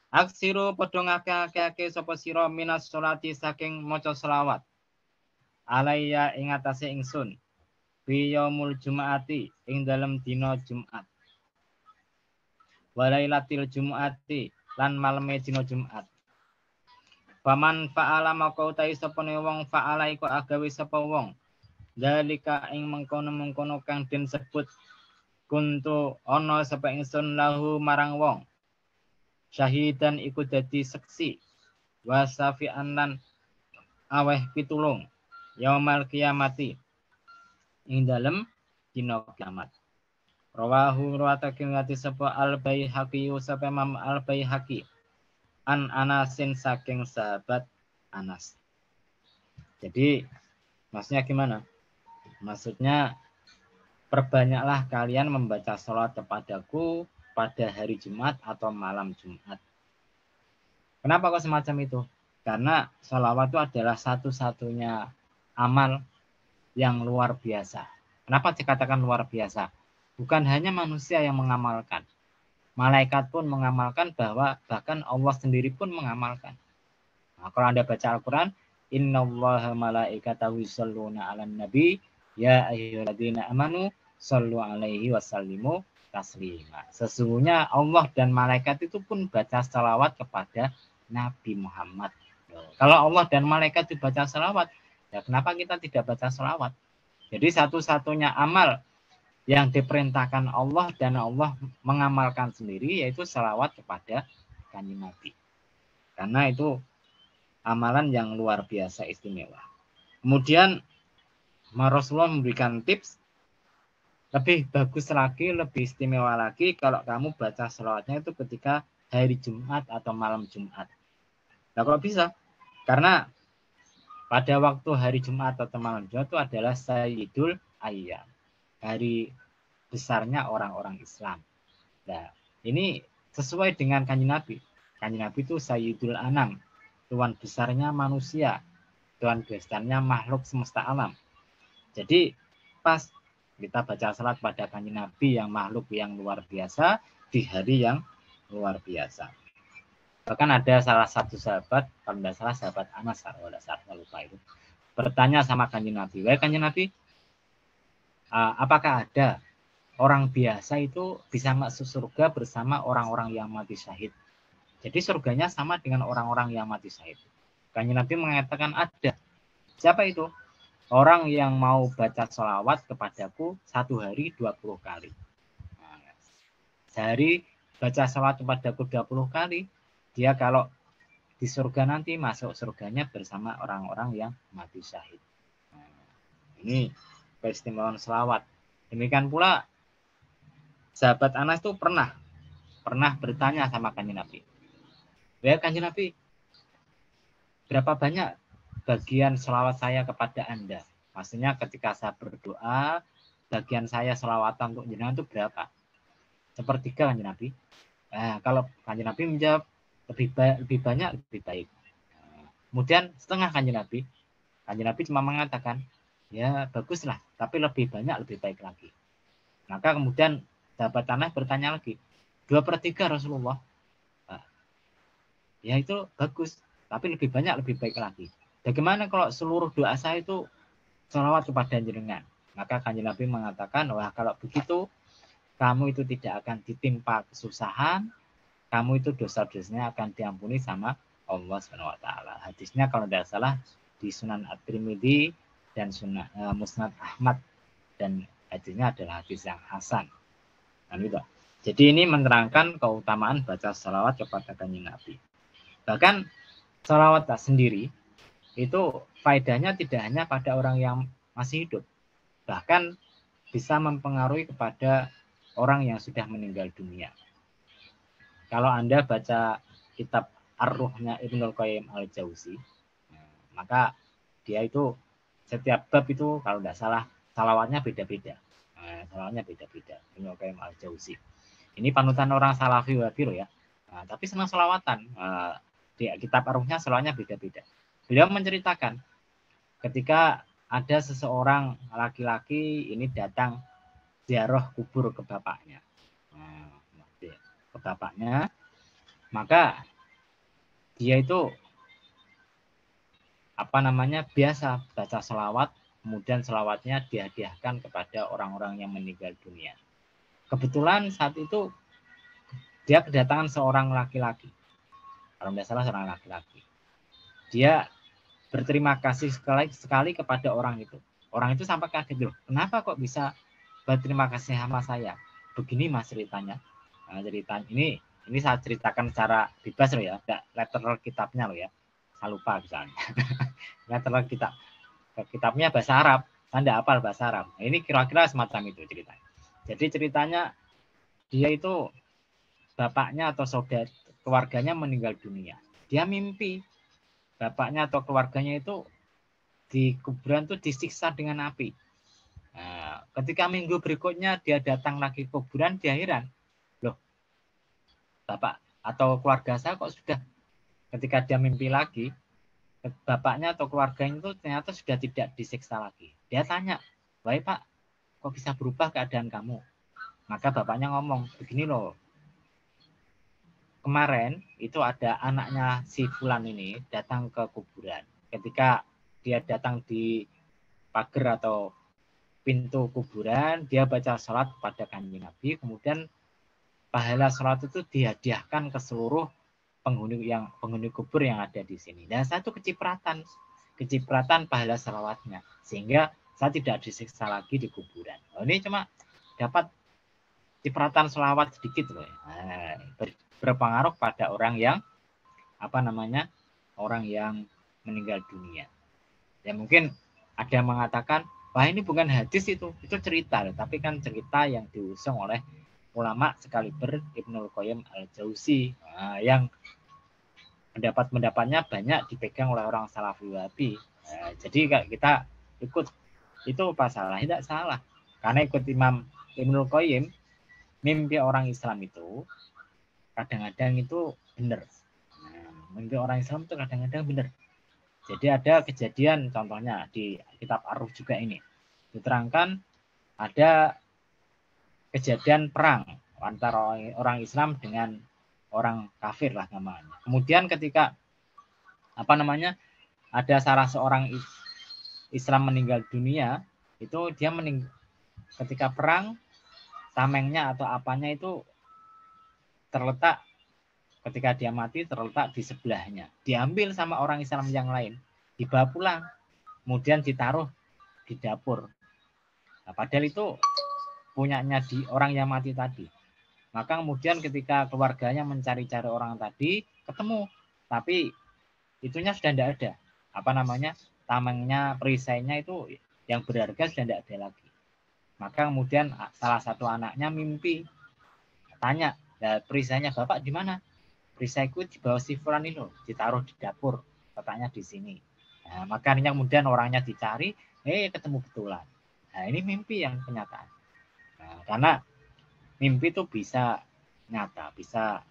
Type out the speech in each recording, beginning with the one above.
Aksiru padha ngakeh-akeh sapa sira minas sholati saking maca selawat. Alaiya ing atase ingsun. Fi yaumul Jumaati ing dalem dina Jumat. Walailatil Jumuati lan maleme dina Jumat. Paman fa'ala maka utahi sapane wong fa'ala iku agawe sapa wong. Dalika ing mengkono-mengkono kang den sebut kuntu ana sapa ingsun lahu marang wong. Syahidan iku dadi seksi wasafi'an lan aweh pitulung yaumal kiamati ing dalem dina kiamat. Rawahu rawatake ngati sapa Al-Baihaqi sapa Imam Al-Baihaqi an Anasin saking sahabat Anas. Jadi maksudnya gimana? Maksudnya perbanyaklah kalian membaca sholat kepadaku pada hari Jumat atau malam Jumat. Kenapa kok semacam itu? Karena sholawat itu adalah satu-satunya amal yang luar biasa. Kenapa dikatakan luar biasa? Bukan hanya manusia yang mengamalkan. Malaikat pun mengamalkan, bahkan Allah sendiri pun mengamalkan. Nah, kalau Anda baca Al-Quran, innallaha malaikatahu yusholluna 'alan nabi ya ayyuhalladzina amanu shollu 'alaihi wasallimu taslima. Sesungguhnya Allah dan malaikat itu pun baca salawat kepada Nabi Muhammad. Kalau Allah dan malaikat dibaca salawat, ya kenapa kita tidak baca salawat? Jadi satu-satunya amal yang diperintahkan Allah dan Allah mengamalkan sendiri yaitu salawat kepada Kanjeng Nabi. Karena itu amalan yang luar biasa istimewa. Kemudian Rasulullah memberikan tips lebih bagus lagi, lebih istimewa lagi kalau kamu baca salawatnya itu ketika hari Jumat atau malam Jumat. Nah, kalau bisa, karena pada waktu hari Jumat atau malam Jumat itu adalah Sayyidul Ayyam, hari besarnya orang-orang Islam. Nah, ini sesuai dengan Kanjeng Nabi. Kanjeng Nabi itu Sayyidul Anam, tuan besarnya manusia, tuan besarnya makhluk semesta alam. Jadi pas kita baca salat pada Kanjeng Nabi yang makhluk yang luar biasa di hari yang luar biasa. Bahkan ada salah satu sahabat, kalau tidak salah sahabat Anas, kalau tidak salah lupa itu, bertanya sama Kanjeng Nabi, wahai Kanjeng Nabi, apakah ada orang biasa itu bisa masuk surga bersama orang-orang yang mati syahid? Jadi surganya sama dengan orang-orang yang mati syahid. Kanjeng Nabi mengatakan ada. Siapa itu? Orang yang mau baca sholawat kepadaku satu hari 20 kali. Nah, sehari baca sholawat kepadaku 20 kali, dia kalau di surga nanti masuk surganya bersama orang-orang yang mati syahid. Nah, ini keistimewaan sholawat. Demikian pula sahabat Anas itu pernah bertanya sama Kanjeng Nabi. Ya Kanjeng Nabi, berapa banyak bagian sholawat saya kepada Anda? Maksudnya ketika saya berdoa, bagian saya sholawatan untuk jenengan itu berapa? Sepertiga Kanjeng Nabi. Nah, kalau Kanjeng Nabi menjawab lebih banyak lebih baik. Kemudian setengah Kanjeng Nabi. Kanjeng Nabi cuma mengatakan, ya baguslah, tapi lebih banyak lebih baik lagi. Maka kemudian sahabat Anas bertanya lagi, 2/3 Rasulullah. Nah, ya itu bagus, tapi lebih banyak lebih baik lagi. Bagaimana kalau seluruh doa saya itu sholawat kepada jenengan? Maka Kanjeng Nabi mengatakan, wah kalau begitu kamu itu tidak akan ditimpa kesusahan, kamu itu dosa-dosanya akan diampuni sama Allah SWT. Hadisnya kalau tidak salah di Sunan At-Tirmidzi dan Musnad Ahmad, dan hadisnya adalah hadis yang hasan. Nah, gitu. Jadi ini menerangkan keutamaan baca sholawat kepada Kanjeng Nabi. Bahkan sholawat sendiri itu faedahnya tidak hanya pada orang yang masih hidup, bahkan bisa mempengaruhi kepada orang yang sudah meninggal dunia. Kalau Anda baca kitab Ar-Ruhnya Ibnul Qayyim Al-Jauzi, maka dia itu setiap bab itu kalau tidak salah salawatnya beda-beda. Salawatnya beda-beda. Ibnul Qayyim Al-Jauzi. Ini panutan orang Salafi Wahabi loh ya. Tapi senang salawatan. Di kitab Ar-Ruhnya salawatnya beda-beda. Beliau menceritakan ketika ada seseorang laki-laki ini datang ziarah kubur ke bapaknya. Ke bapaknya, maka dia itu apa namanya biasa baca selawat, kemudian selawatnya dihadiahkan kepada orang-orang yang meninggal dunia. Kebetulan saat itu dia kedatangan seorang laki-laki, kalau tidak salah seorang laki-laki. Dia berterima kasih sekali kepada orang itu. Orang itu sampai kaget, loh, kenapa kok bisa berterima kasih sama saya? Begini mas ceritanya. Nah, cerita ini saya ceritakan secara bebas loh ya, tidak letter kitabnya loh ya. Saya lupa misalnya. Letter kitabnya bahasa Arab, saya tidak hafal bahasa Arab. Nah, ini kira-kira semacam itu ceritanya. Jadi ceritanya dia itu bapaknya atau saudara keluarganya meninggal dunia. Dia mimpi bapaknya atau keluarganya itu di kuburan itu disiksa dengan api. Nah, ketika minggu berikutnya dia datang lagi ke kuburan, dia heran. Loh, bapak atau keluarga saya kok sudah, ketika dia mimpi lagi, bapaknya atau keluarganya itu ternyata sudah tidak disiksa lagi. Dia tanya, baik pak, kok bisa berubah keadaan kamu? Maka bapaknya ngomong, begini loh, kemarin itu ada anaknya si Fulan ini datang ke kuburan. Ketika dia datang di pagar atau pintu kuburan, dia baca sholat kepada kanjeng Nabi, kemudian pahala sholat itu dihadiahkan ke seluruh penghuni kubur yang ada di sini. Dan saya itu kecipratan pahala sholawatnya, sehingga saya tidak disiksa lagi di kuburan. Oh, ini cuma dapat cipratan sholawat sedikit loh. Nah, berpengaruh pada orang yang orang yang meninggal dunia. Ya mungkin ada yang mengatakan, wah ini bukan hadis itu cerita, tapi kan cerita yang diusung oleh ulama sekaliber Ibnul Qayyim al-Jauzi, yang pendapat-pendapatnya banyak dipegang oleh orang Salafi Wahabi. Jadi kita ikut itu apa salah? Tidak salah, karena ikut Imam Ibnul Qayyim, mimpi orang Islam itu kadang-kadang itu benar. Mimpi orang Islam itu kadang-kadang benar. Jadi ada kejadian, contohnya di kitab Ar-Ruh juga ini diterangkan, ada kejadian perang antara orang Islam dengan orang kafir lah namanya. Kemudian ketika ada salah seorang Islam meninggal dunia, itu dia ketika perang, tamengnya atau apanya itu terletak, ketika dia mati terletak di sebelahnya, diambil sama orang Islam yang lain, dibawa pulang, kemudian ditaruh di dapur. Nah, padahal itu punyanya di orang yang mati tadi. Maka kemudian ketika keluarganya mencari-cari orang tadi, ketemu, tapi itunya sudah tidak ada. Tamengnya, perisainya itu yang berharga sudah tidak ada lagi. Maka kemudian salah satu anaknya mimpi, tanya, perisainya bapak di mana? Perisaiku di bawah si Fulan ini loh, ditaruh di dapur, letaknya di sini. Nah, makanya kemudian orangnya dicari, ketemu betulan. Nah, ini mimpi yang kenyataan. Nah, karena mimpi itu bisa nyata, bisa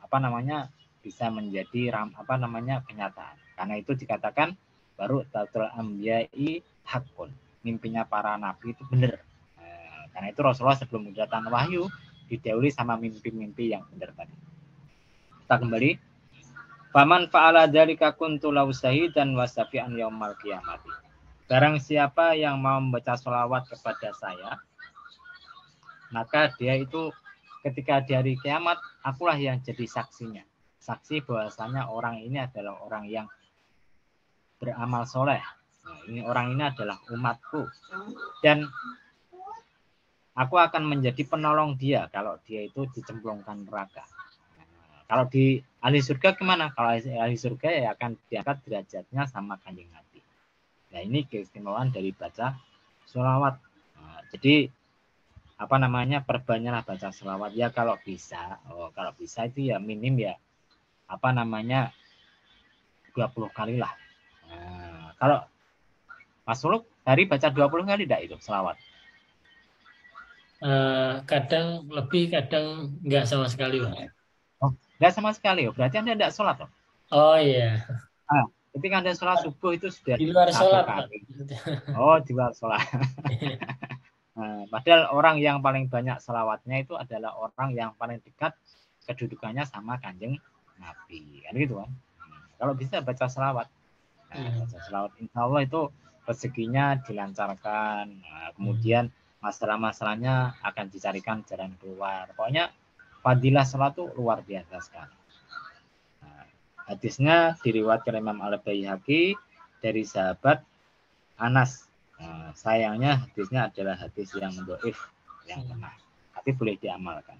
bisa menjadi kenyataan. Karena itu dikatakan baru tatul ambiyai hakun. Mimpinya para nabi itu benar. Nah, karena itu Rasulullah sebelum datang wahyu didahului sama mimpi-mimpi yang benar tadi. Kita kembali. Faman fa'ala dzalika kuntu lahu syahidan wa syafi'an yaumal qiyamati. Barang siapa yang mau membaca sholawat kepada saya, maka dia itu ketika di hari kiamat, akulah yang jadi saksinya. Saksi bahwasanya orang ini adalah orang yang beramal soleh. Nah, orang ini adalah umatku. Dan aku akan menjadi penolong dia kalau dia itu dicemplungkan neraka. Kalau di ahli surga gimana? Kalau ahli surga ya akan diangkat derajatnya sama kanjeng Nabi. Nah, ini keistimewaan dari baca sholawat. Nah, jadi perbanyaklah baca sholawat ya kalau bisa. Kalau bisa itu ya minim ya 20 kali lah. Nah, kalau Mas Suluk hari baca 20 kali tidak itu sholawat? Kadang lebih, kadang enggak sama sekali, Pak. Oh, enggak sama sekali. Berarti Anda tidak sholat toh? Oh iya. Ketika Anda sholat subuh itu sudah Di luar 1 sholat, Pak. kali. Oh, di luar sholat. Nah, padahal orang yang paling banyak sholawatnya itu adalah orang yang paling dekat kedudukannya sama kanjeng Nabi. Kan gitu kan? Kalau bisa baca selawat. Baca selawat, insya Allah itu rezekinya dilancarkan. Nah, kemudian masalah-masalahnya akan dicarikan jalan keluar. Pokoknya fadilah salat itu luar biasa sekali. Nah, hadisnya diriwayatkan Imam Al-Baihaqi dari sahabat Anas. Nah, sayangnya hadisnya adalah hadis yang dhaif, yang lemah, tapi boleh diamalkan.